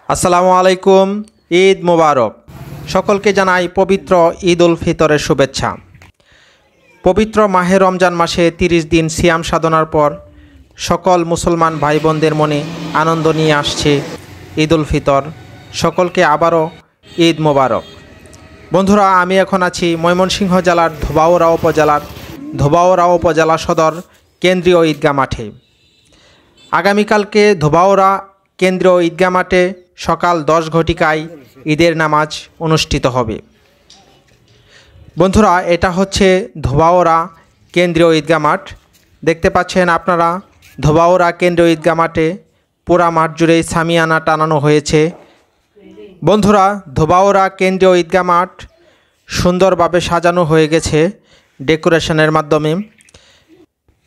আসসালামু আলাইকুম। ঈদ মোবারক। সকলকে জানাই পবিত্র ঈদ উল ফিতরের শুভেচ্ছা। পবিত্র মাহে রমজান মাসে 30 দিন সিয়াম সাধনার পর সকল মুসলমান ভাই বোনদের মনে আনন্দ নিয়ে আসছে ঈদ উল ফিতর। সকলকে আবারও ঈদ মোবারক। বন্ধুরা, আমি এখন আছি ময়মনসিংহ জেলার ধোবাউড়া উপজেলা সদর কেন্দ্রীয় ঈদগাহ মাঠে। আগামীকালকে ধোবাউড়া কেন্দ্রীয় ঈদগাহ মাঠে সকাল 10 ঘটিকায় ঈদের নামাজ অনুষ্ঠিত হবে। বন্ধুরা, এটা হচ্ছে ধোবাউড়া কেন্দ্রীয় ঈদগাহ মাঠ। দেখতে পাচ্ছেন আপনারা, ধোবাউড়া কেন্দ্রীয় ঈদগাহ মাঠে পুরা মাঠ জুড়েই সামিয়ানা টানানো হয়েছে। বন্ধুরা, ধোবাউড়া কেন্দ্রীয় ঈদগাহ মাঠ সুন্দরভাবে সাজানো হয়ে গেছে ডেকোরেশনের মাধ্যমে।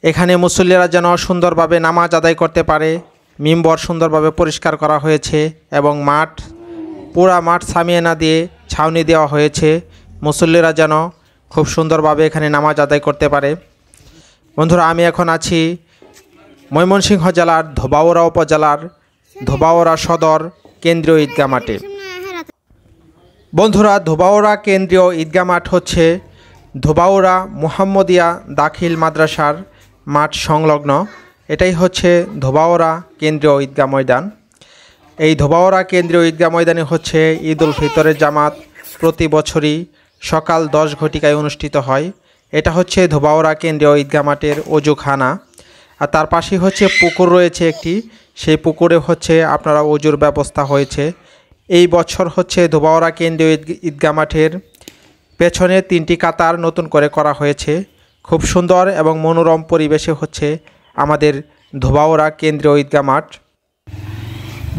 এখানে মুসল্লিরা যেন সুন্দরভাবে নামাজ আদায় করতে পারে, মিম্বর সুন্দরভাবে পরিষ্কার করা হয়েছে এবং পুরা মাঠ সামিয়ানা দিয়ে ছাউনি দেওয়া হয়েছে, মুসল্লিরা যেন খুব সুন্দরভাবে এখানে নামাজ আদায় করতে পারে। বন্ধুরা, আমি এখন আছি ময়মনসিংহ জেলার ধোবাউড়া উপজেলার ধোবাউড়া সদর কেন্দ্রীয় ঈদগাহ মাঠে। বন্ধুরা, ধোবাউড়া কেন্দ্রীয় ঈদগাহ মাঠ হচ্ছে ধোবাউড়া মুহাম্মদিয়া দাখিল মাদ্রাসার মাঠ সংলগ্ন। এটাই হচ্ছে ধোবাউড়া কেন্দ্রীয় ঈদগাহ ময়দান। এই ধোবাউড়া কেন্দ্রীয় ঈদগাহ ময়দানে হচ্ছে ঈদ উল ফিতরের জামাত প্রতি বছরই সকাল 10 ঘটিকায় অনুষ্ঠিত হয়। এটা হচ্ছে ধোবাউড়া কেন্দ্রীয় ঈদগাহ মাঠের অজুখানা। আর তার পাশে হচ্ছে পুকুর রয়েছে একটি, সেই পুকুরে হচ্ছে আপনারা অজুর ব্যবস্থা হয়েছে। এই বছর হচ্ছে ধোবাউড়া কেন্দ্রীয় ঈদগাহ মাঠের পেছনে 3টি কাতার নতুন করে করা হয়েছে। খুব সুন্দর এবং মনোরম পরিবেশে হচ্ছে আমাদের ধোবাউড়া কেন্দ্রীয় ঈদগাহ মাঠ।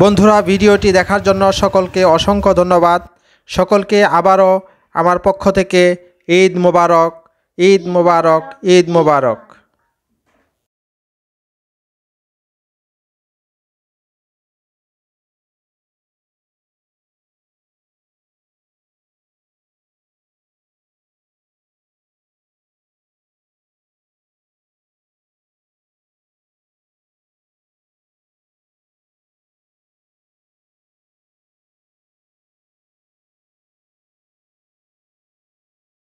বন্ধুরা, ভিডিওটি দেখার জন্য সকলকে অসংখ্য ধন্যবাদ। সকলকে আবারও আমার পক্ষ থেকে ঈদ মোবারক, ঈদ মোবারক, ঈদ মোবারক।